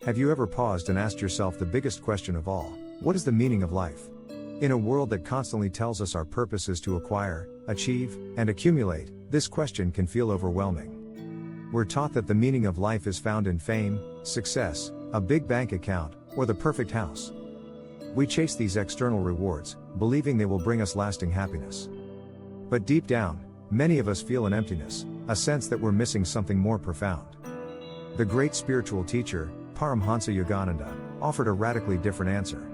Have you ever paused and asked yourself the biggest question of all? What is the meaning of life? In a world that constantly tells us our purpose is to acquire, achieve, and accumulate, this question can feel overwhelming. We're taught that the meaning of life is found in fame, success, a big bank account, or the perfect house. We chase these external rewards, believing they will bring us lasting happiness. But deep down, many of us feel an emptiness, a sense that we're missing something more profound. The great spiritual teacher, Paramhansa Yogananda, offered a radically different answer.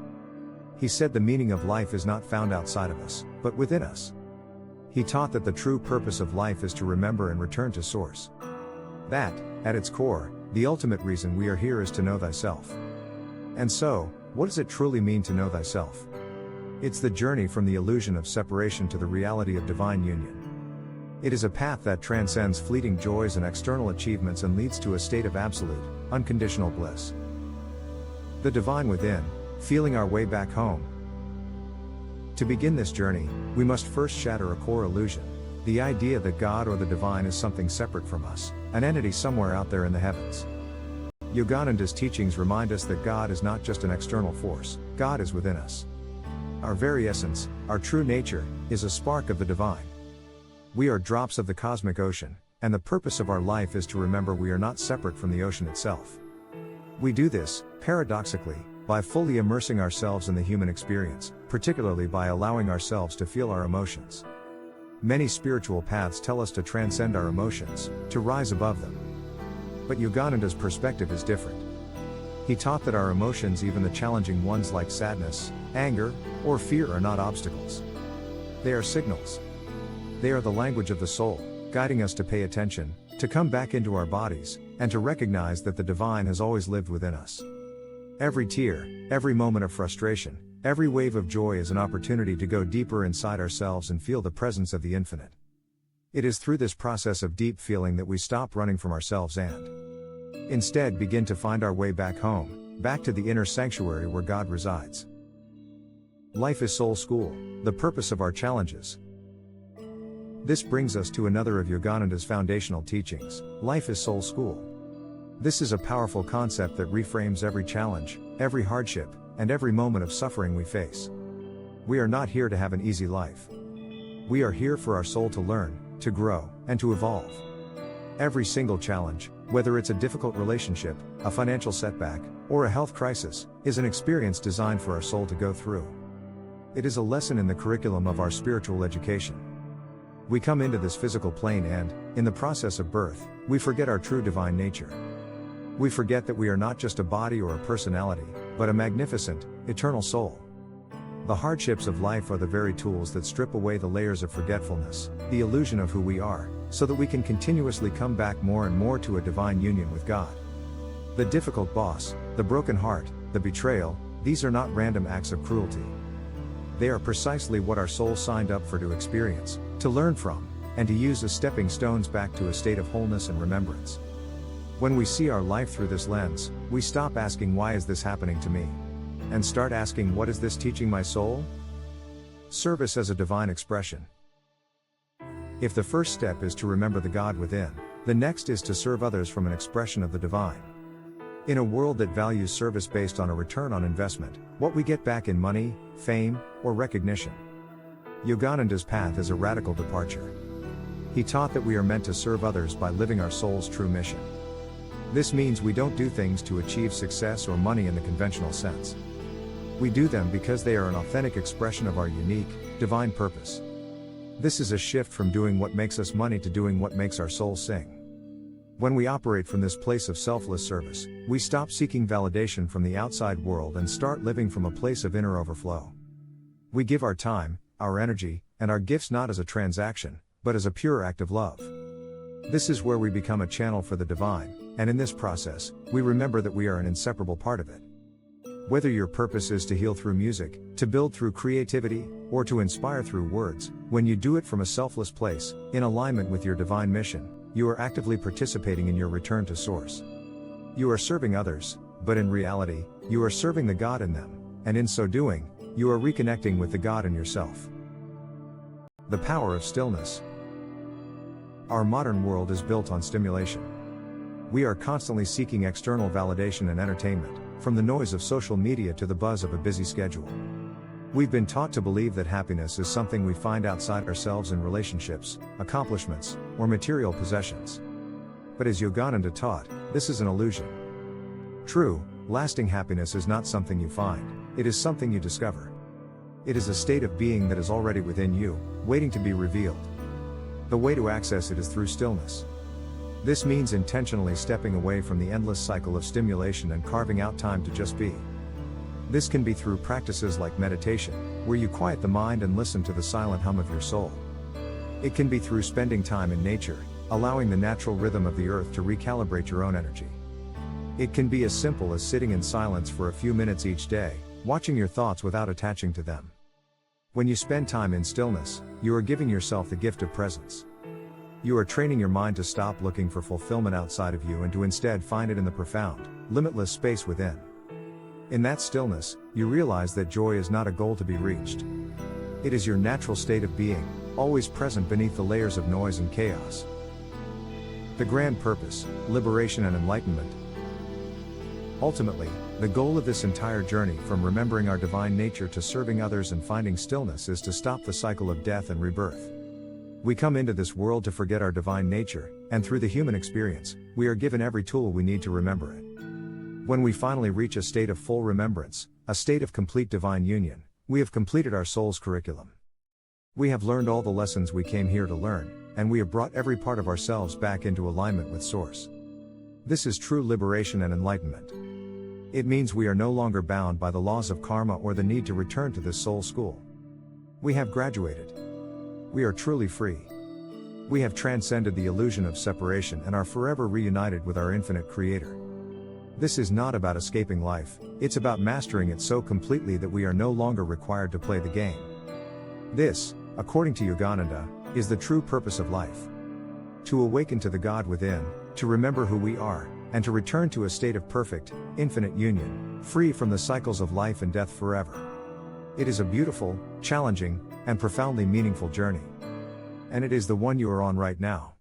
He said the meaning of life is not found outside of us, but within us. He taught that the true purpose of life is to remember and return to Source. That, at its core, the ultimate reason we are here is to know thyself. And so, what does it truly mean to know thyself? It's the journey from the illusion of separation to the reality of divine union. It is a path that transcends fleeting joys and external achievements and leads to a state of absolute, unconditional bliss. The divine within, feeling our way back home. To begin this journey, we must first shatter a core illusion, the idea that God or the divine is something separate from us, an entity somewhere out there in the heavens. Yogananda's teachings remind us that God is not just an external force, God is within us. Our very essence, our true nature, is a spark of the divine. We are drops of the cosmic ocean, and the purpose of our life is to remember we are not separate from the ocean itself. We do this, paradoxically, by fully immersing ourselves in the human experience, particularly by allowing ourselves to feel our emotions. Many spiritual paths tell us to transcend our emotions, to rise above them. But Yogananda's perspective is different. He taught that our emotions, even the challenging ones like sadness, anger, or fear, are not obstacles. They are signals. They are the language of the soul, guiding us to pay attention, to come back into our bodies, and to recognize that the divine has always lived within us. Every tear, every moment of frustration, every wave of joy is an opportunity to go deeper inside ourselves and feel the presence of the infinite. It is through this process of deep feeling that we stop running from ourselves and instead begin to find our way back home, back to the inner sanctuary where God resides. Life is soul school, the purpose of our challenges. This brings us to another of Yogananda's foundational teachings, life is soul school. This is a powerful concept that reframes every challenge, every hardship, and every moment of suffering we face. We are not here to have an easy life. We are here for our soul to learn, to grow, and to evolve. Every single challenge, whether it's a difficult relationship, a financial setback, or a health crisis, is an experience designed for our soul to go through. It is a lesson in the curriculum of our spiritual education. We come into this physical plane and, in the process of birth, we forget our true divine nature. We forget that we are not just a body or a personality, but a magnificent, eternal soul. The hardships of life are the very tools that strip away the layers of forgetfulness, the illusion of who we are, so that we can continuously come back more and more to a divine union with God. The difficult boss, the broken heart, the betrayal, these are not random acts of cruelty. They are precisely what our soul signed up for to experience, to learn from, and to use as stepping stones back to a state of wholeness and remembrance. When we see our life through this lens, we stop asking why is this happening to me? And start asking what is this teaching my soul? Service as a divine expression. If the first step is to remember the God within, the next is to serve others from an expression of the divine. In a world that values service based on a return on investment, what we get back in money, fame, or recognition. Yogananda's path is a radical departure. He taught that we are meant to serve others by living our soul's true mission. This means we don't do things to achieve success or money in the conventional sense. We do them because they are an authentic expression of our unique, divine purpose. This is a shift from doing what makes us money to doing what makes our soul sing. When we operate from this place of selfless service, we stop seeking validation from the outside world and start living from a place of inner overflow. We give our time, our energy, and our gifts not as a transaction, but as a pure act of love. This is where we become a channel for the divine, and in this process, we remember that we are an inseparable part of it. Whether your purpose is to heal through music, to build through creativity, or to inspire through words, when you do it from a selfless place, in alignment with your divine mission, you are actively participating in your return to Source. You are serving others, but in reality, you are serving the God in them, and in so doing, you are reconnecting with the God in yourself. The power of stillness. Our modern world is built on stimulation. We are constantly seeking external validation and entertainment, from the noise of social media to the buzz of a busy schedule. We've been taught to believe that happiness is something we find outside ourselves in relationships, accomplishments, or material possessions. But as Yogananda taught, this is an illusion. True, lasting happiness is not something you find, it is something you discover. It is a state of being that is already within you, waiting to be revealed. The way to access it is through stillness. This means intentionally stepping away from the endless cycle of stimulation and carving out time to just be. This can be through practices like meditation, where you quiet the mind and listen to the silent hum of your soul. It can be through spending time in nature, allowing the natural rhythm of the earth to recalibrate your own energy. It can be as simple as sitting in silence for a few minutes each day, watching your thoughts without attaching to them. When you spend time in stillness, you are giving yourself the gift of presence. You are training your mind to stop looking for fulfillment outside of you and to instead find it in the profound, limitless space within. In that stillness, you realize that joy is not a goal to be reached. It is your natural state of being, always present beneath the layers of noise and chaos. The grand purpose, liberation and enlightenment. Ultimately, the goal of this entire journey from remembering our divine nature to serving others and finding stillness is to stop the cycle of death and rebirth. We come into this world to forget our divine nature, and through the human experience, we are given every tool we need to remember it. When we finally reach a state of full remembrance, a state of complete divine union, we have completed our soul's curriculum. We have learned all the lessons we came here to learn, and we have brought every part of ourselves back into alignment with Source. This is true liberation and enlightenment. It means we are no longer bound by the laws of karma or the need to return to this soul school. We have graduated. We are truly free. We have transcended the illusion of separation and are forever reunited with our infinite Creator. This is not about escaping life, it's about mastering it so completely that we are no longer required to play the game. This, according to Yogananda, is the true purpose of life. To awaken to the God within, to remember who we are, and to return to a state of perfect, infinite union, free from the cycles of life and death forever. It is a beautiful, challenging, and profoundly meaningful journey. And it is the one you are on right now.